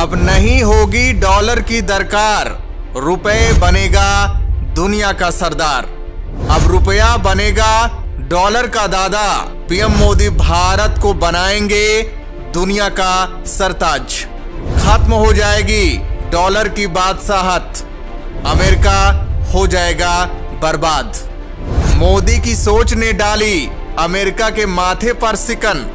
अब नहीं होगी डॉलर की दरकार, रुपए बनेगा दुनिया का सरदार। अब रुपया बनेगा डॉलर का दादा। पीएम मोदी भारत को बनाएंगे दुनिया का सरताज। खत्म हो जाएगी डॉलर की बादशाहत, अमेरिका हो जाएगा बर्बाद। मोदी की सोच ने डाली अमेरिका के माथे पर सिकन।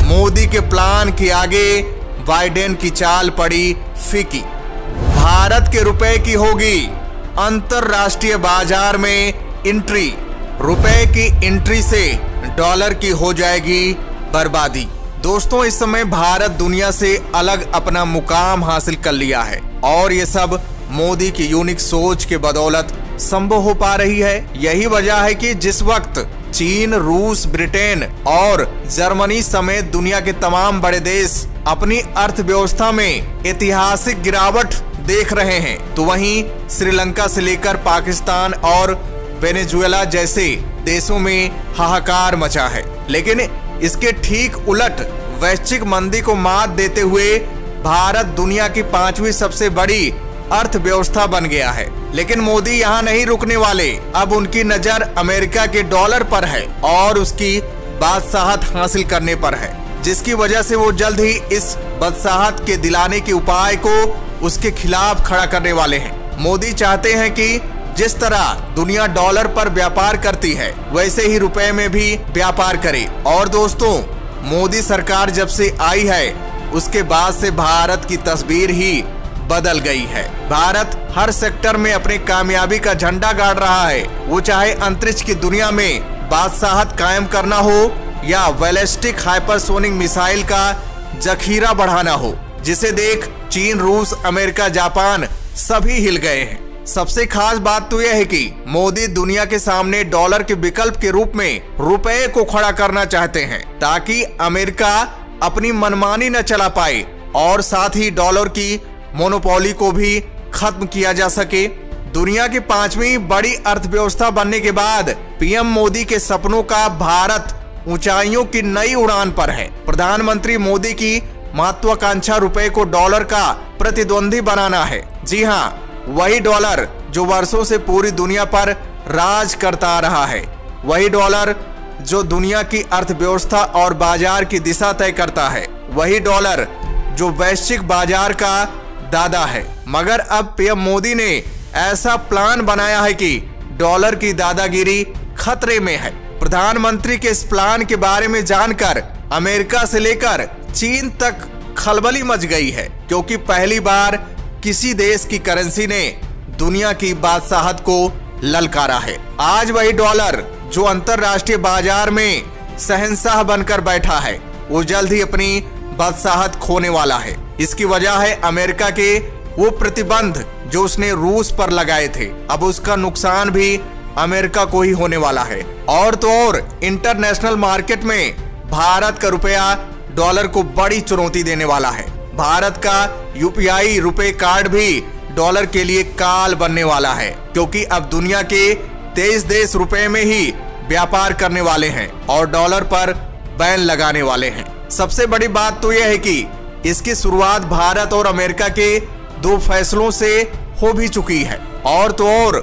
मोदी के प्लान के आगे बाइडेन की चाल पड़ी फीकी। भारत के रुपए की होगी अंतरराष्ट्रीय बाजार में एंट्री। रुपए की एंट्री से डॉलर की हो जाएगी बर्बादी। दोस्तों, इस समय भारत दुनिया से अलग अपना मुकाम हासिल कर लिया है और ये सब मोदी की यूनिक सोच के बदौलत संभव हो पा रही है। यही वजह है कि जिस वक्त चीन, रूस, ब्रिटेन और जर्मनी समेत दुनिया के तमाम बड़े देश अपनी अर्थव्यवस्था में ऐतिहासिक गिरावट देख रहे हैं, तो वहीं श्रीलंका से लेकर पाकिस्तान और वेनेजुएला जैसे देशों में हाहाकार मचा है। लेकिन इसके ठीक उलट वैश्विक मंदी को मात देते हुए भारत दुनिया की 5वीं सबसे बड़ी अर्थव्यवस्था बन गया है। लेकिन मोदी यहाँ नहीं रुकने वाले। अब उनकी नजर अमेरिका के डॉलर पर है और उसकी बादशाहत हासिल करने पर है, जिसकी वजह से वो जल्द ही इस बादशाहत के दिलाने के उपाय को उसके खिलाफ खड़ा करने वाले हैं। मोदी चाहते हैं कि जिस तरह दुनिया डॉलर पर व्यापार करती है वैसे ही रुपए में भी व्यापार करे। और दोस्तों, मोदी सरकार जब से आई है उसके बाद से भारत की तस्वीर ही बदल गई है। भारत हर सेक्टर में अपनी कामयाबी का झंडा गाड़ रहा है। वो चाहे अंतरिक्ष की दुनिया में बादशाहत कायम करना हो या बैलिस्टिक हाइपरसोनिक मिसाइल का जखीरा बढ़ाना हो, जिसे देख चीन, रूस, अमेरिका, जापान सभी हिल गए हैं। सबसे खास बात तो यह है कि मोदी दुनिया के सामने डॉलर के विकल्प के रूप में रुपए को खड़ा करना चाहते हैं, ताकि अमेरिका अपनी मनमानी न चला पाए और साथ ही डॉलर की मोनोपोली को भी खत्म किया जा सके। दुनिया की 5वीं बड़ी अर्थव्यवस्था बनने के बाद पीएम मोदी के सपनों का भारत ऊंचाइयों की नई उड़ान पर है। प्रधानमंत्री मोदी की महत्वाकांक्षा रुपए को डॉलर का प्रतिद्वंदी बनाना है। जी हाँ, वही डॉलर जो वर्षों से पूरी दुनिया पर राज करता आ रहा है, वही डॉलर जो दुनिया की अर्थव्यवस्था और बाजार की दिशा तय करता है, वही डॉलर जो वैश्विक बाजार का दादा है। मगर अब पीएम मोदी ने ऐसा प्लान बनाया है कि डॉलर की दादागिरी खतरे में है। प्रधानमंत्री के इस प्लान के बारे में जानकर अमेरिका से लेकर चीन तक खलबली मच गई है, क्योंकि पहली बार किसी देश की करेंसी ने दुनिया की बादशाहत को ललकारा है। आज वही डॉलर जो अंतरराष्ट्रीय बाजार में शहंशाह बनकर बैठा है, वो जल्द ही अपनी बादशाहत खोने वाला है। इसकी वजह है अमेरिका के वो प्रतिबंध जो उसने रूस पर लगाए थे। अब उसका नुकसान भी अमेरिका को ही होने वाला है। और तो और इंटरनेशनल मार्केट में भारत का रुपया डॉलर को बड़ी चुनौती देने वाला है। भारत का यूपीआई रुपए कार्ड भी डॉलर के लिए काल बनने वाला है, क्योंकि अब दुनिया के 23 देश रुपए में ही व्यापार करने वाले हैं और डॉलर पर बैन लगाने वाले हैं। सबसे बड़ी बात तो यह है कि इसकी शुरुआत भारत और अमेरिका के 2 फैसलों से हो भी चुकी है। और तो और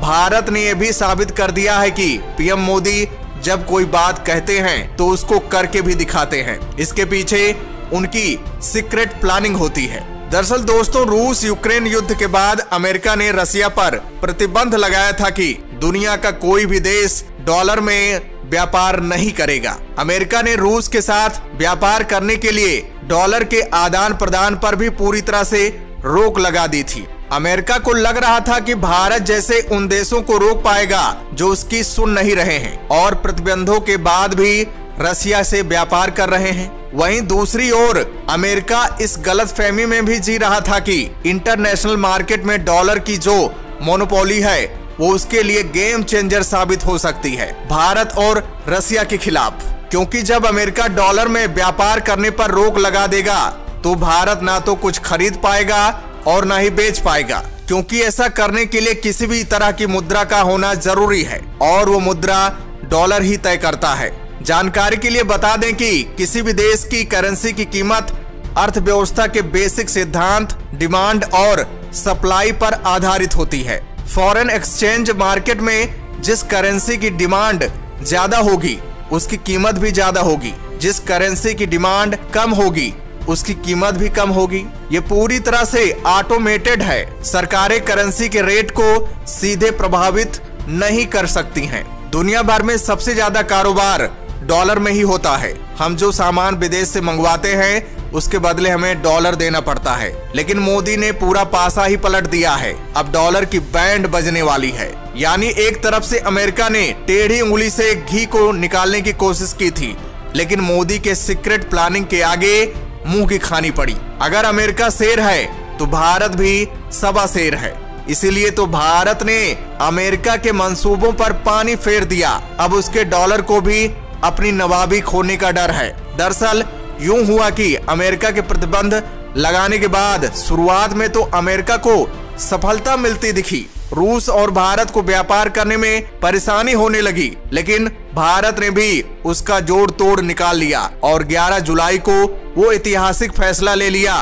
भारत ने यह भी साबित कर दिया है कि पीएम मोदी जब कोई बात कहते हैं तो उसको करके भी दिखाते हैं। इसके पीछे उनकी सीक्रेट प्लानिंग होती है। दरअसल दोस्तों, रूस यूक्रेन युद्ध के बाद अमेरिका ने रसिया पर प्रतिबंध लगाया था कि दुनिया का कोई भी देश डॉलर में व्यापार नहीं करेगा। अमेरिका ने रूस के साथ व्यापार करने के लिए डॉलर के आदान प्रदान पर भी पूरी तरह से रोक लगा दी थी। अमेरिका को लग रहा था कि भारत जैसे उन देशों को रोक पाएगा जो उसकी सुन नहीं रहे हैं और प्रतिबंधों के बाद भी रसिया से व्यापार कर रहे हैं। वहीं दूसरी ओर अमेरिका इस गलतफहमी में भी जी रहा था कि इंटरनेशनल मार्केट में डॉलर की जो मोनोपोली है वो उसके लिए गेम चेंजर साबित हो सकती है भारत और रसिया के खिलाफ। क्योंकि जब अमेरिका डॉलर में व्यापार करने पर रोक लगा देगा तो भारत ना तो कुछ खरीद पाएगा और ना ही बेच पाएगा, क्योंकि ऐसा करने के लिए किसी भी तरह की मुद्रा का होना जरूरी है और वो मुद्रा डॉलर ही तय करता है। जानकारी के लिए बता दें कि किसी भी देश की करेंसी की कीमत अर्थव्यवस्था के बेसिक सिद्धांत डिमांड और सप्लाई पर आधारित होती है। फॉरेन एक्सचेंज मार्केट में जिस करेंसी की डिमांड ज्यादा होगी उसकी कीमत भी ज्यादा होगी, जिस करेंसी की डिमांड कम होगी उसकी कीमत भी कम होगी। ये पूरी तरह से ऑटोमेटेड है। सरकारें करेंसी के रेट को सीधे प्रभावित नहीं कर सकती हैं। दुनिया भर में सबसे ज्यादा कारोबार डॉलर में ही होता है। हम जो सामान विदेश से मंगवाते हैं उसके बदले हमें डॉलर देना पड़ता है, लेकिन मोदी ने पूरा पासा ही पलट दिया है। अब डॉलर की बैंड बजने वाली है। यानी एक तरफ से अमेरिका ने टेढ़ी उंगली से घी को निकालने की कोशिश की थी, लेकिन मोदी के सीक्रेट प्लानिंग के आगे मुंह की खानी पड़ी। अगर अमेरिका शेर है तो भारत भी सवा शेर है। इसीलिए तो भारत ने अमेरिका के मंसूबों पर पानी फेर दिया। अब उसके डॉलर को भी अपनी नवाबी खोने का डर है। दरअसल यूं हुआ कि अमेरिका के प्रतिबंध लगाने के बाद शुरुआत में तो अमेरिका को सफलता मिलती दिखी। रूस और भारत को व्यापार करने में परेशानी होने लगी, लेकिन भारत ने भी उसका जोड़ तोड़ निकाल लिया और 11 जुलाई को वो ऐतिहासिक फैसला ले लिया,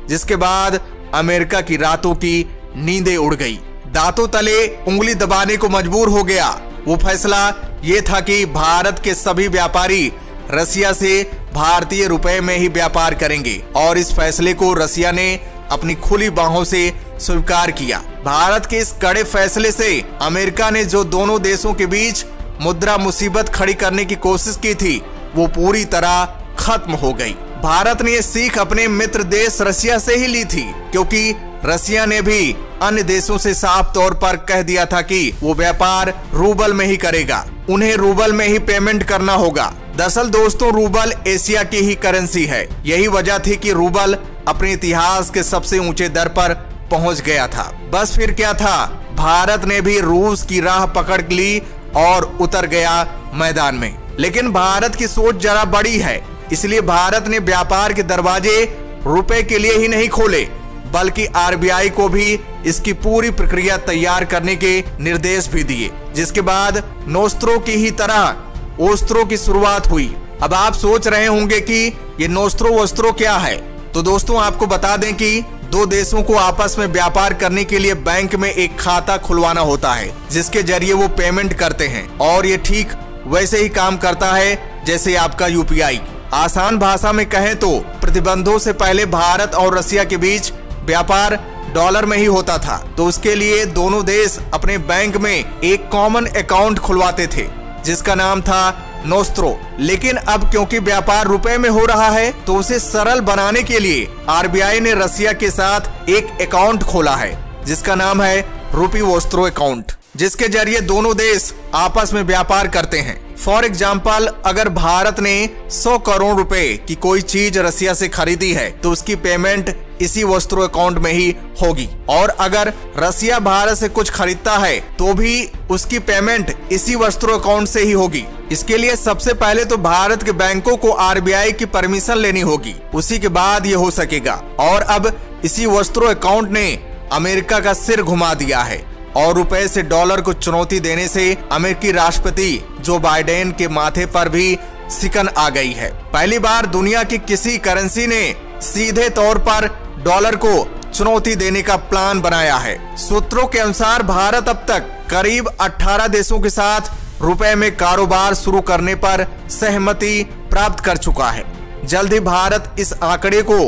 जिसके बाद अमेरिका की रातों की नींदें उड़ गई, दांतों तले उंगली दबाने को मजबूर हो गया। वो फैसला ये था कि भारत के सभी व्यापारी रसिया से भारतीय रुपए में ही व्यापार करेंगे, और इस फैसले को रसिया ने अपनी खुली बाहों से स्वीकार किया। भारत के इस कड़े फैसले से अमेरिका ने जो दोनों देशों के बीच मुद्रा मुसीबत खड़ी करने की कोशिश की थी वो पूरी तरह खत्म हो गई। भारत ने ये सीख अपने मित्र देश रसिया से ही ली थी, क्योंकि रसिया ने भी अन्य देशों से साफ तौर पर कह दिया था कि वो व्यापार रूबल में ही करेगा, उन्हें रूबल में ही पेमेंट करना होगा। दरअसल दोस्तों, रूबल एशिया की ही करेंसी है। यही वजह थी कि रूबल अपने इतिहास के सबसे ऊंचे दर पर पहुंच गया था। बस फिर क्या था, भारत ने भी रूस की राह पकड़ ली और उतर गया मैदान में। लेकिन भारत की सोच जरा बड़ी है, इसलिए भारत ने व्यापार के दरवाजे रुपए के लिए ही नहीं खोले, बल्कि आरबीआई को भी इसकी पूरी प्रक्रिया तैयार करने के निर्देश भी दिए, जिसके बाद नोस्त्रो की ही तरह ओस्त्रो की शुरुआत हुई। अब आप सोच रहे होंगे कि ये नोस्त्रो वोस्त्रो क्या है, तो दोस्तों आपको बता दें कि दो देशों को आपस में व्यापार करने के लिए बैंक में एक खाता खुलवाना होता है, जिसके जरिए वो पेमेंट करते हैं, और ये ठीक वैसे ही काम करता है जैसे आपका यूपीआई। आसान भाषा में कहें तो प्रतिबंधों से पहले भारत और रसिया के बीच व्यापार डॉलर में ही होता था, तो उसके लिए दोनों देश अपने बैंक में एक कॉमन अकाउंट खुलवाते थे जिसका नाम था नोस्त्रो। लेकिन अब क्योंकि व्यापार रुपए में हो रहा है, तो उसे सरल बनाने के लिए आरबीआई ने रसिया के साथ एक अकाउंट खोला है जिसका नाम है रूपी वोस्त्रो अकाउंट, जिसके जरिए दोनों देश आपस में व्यापार करते हैं। फॉर एग्जाम्पल, अगर भारत ने 100 करोड़ रुपए की कोई चीज रसिया से खरीदी है तो उसकी पेमेंट इसी वोस्त्रो अकाउंट में ही होगी, और अगर रसिया भारत से कुछ खरीदता है तो भी उसकी पेमेंट इसी वोस्त्रो अकाउंट से ही होगी। इसके लिए सबसे पहले तो भारत के बैंकों को आरबीआई की परमिशन लेनी होगी, उसी के बाद ये हो सकेगा। और अब इसी वोस्त्रो अकाउंट ने अमेरिका का सिर घुमा दिया है, और रुपए से डॉलर को चुनौती देने से अमेरिकी राष्ट्रपति जो बाइडेन के माथे पर भी सिकन आ गई है। पहली बार दुनिया की किसी करेंसी ने सीधे तौर पर डॉलर को चुनौती देने का प्लान बनाया है। सूत्रों के अनुसार भारत अब तक करीब 18 देशों के साथ रुपए में कारोबार शुरू करने पर सहमति प्राप्त कर चुका है। जल्द ही भारत इस आंकड़े को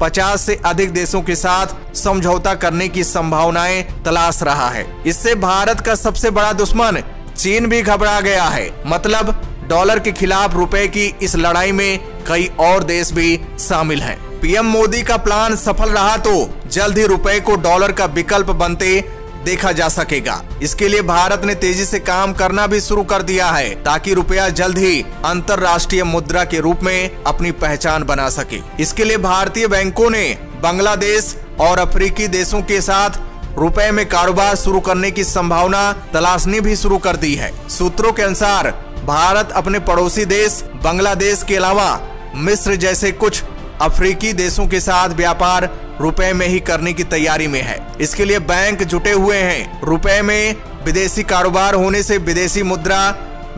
50 से अधिक देशों के साथ समझौता करने की संभावनाएं तलाश रहा है। इससे भारत का सबसे बड़ा दुश्मन चीन भी घबरा गया है। मतलब डॉलर के खिलाफ रुपए की इस लड़ाई में कई और देश भी शामिल हैं। पीएम मोदी का प्लान सफल रहा तो जल्द ही रुपए को डॉलर का विकल्प बनते देखा जा सकेगा। इसके लिए भारत ने तेजी से काम करना भी शुरू कर दिया है, ताकि रुपया जल्द ही अंतरराष्ट्रीय मुद्रा के रूप में अपनी पहचान बना सके। इसके लिए भारतीय बैंकों ने बांग्लादेश और अफ्रीकी देशों के साथ रुपए में कारोबार शुरू करने की संभावना तलाशनी भी शुरू कर दी है। सूत्रों के अनुसार भारत अपने पड़ोसी देश बांग्लादेश के अलावा मिस्र जैसे कुछ अफ्रीकी देशों के साथ व्यापार रुपए में ही करने की तैयारी में है। इसके लिए बैंक जुटे हुए हैं। रुपए में विदेशी कारोबार होने से विदेशी मुद्रा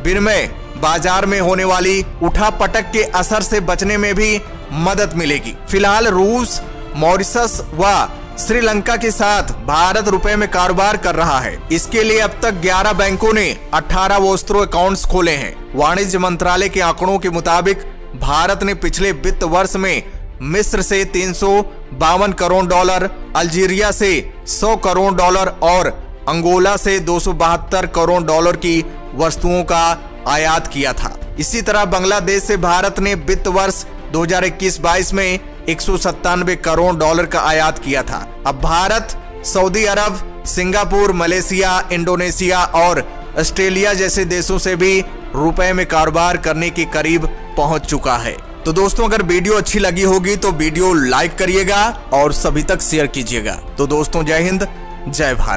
विनिमय बाजार में होने वाली उठापटक के असर से बचने में भी मदद मिलेगी। फिलहाल रूस, मॉरिशस व श्रीलंका के साथ भारत रुपए में कारोबार कर रहा है। इसके लिए अब तक 11 बैंकों ने 18 वोस्त्रो अकाउंट्स खोले हैं। वाणिज्य मंत्रालय के आंकड़ों के मुताबिक भारत ने पिछले वित्त वर्ष में मिस्र से $352 करोड़, अल्जीरिया से $100 करोड़ और अंगोला से $272 करोड़ की वस्तुओं का आयात किया था। इसी तरह बांग्लादेश से भारत ने वित्त वर्ष 2021-22 में $197 करोड़ का आयात किया था। अब भारत सऊदी अरब, सिंगापुर, मलेशिया, इंडोनेशिया और ऑस्ट्रेलिया जैसे देशों से भी रुपए में कारोबार करने के करीब पहुंच चुका है। तो दोस्तों, अगर वीडियो अच्छी लगी होगी तो वीडियो लाइक करिएगा और सभी तक शेयर कीजिएगा। तो दोस्तों, जय हिंद, जय भारत।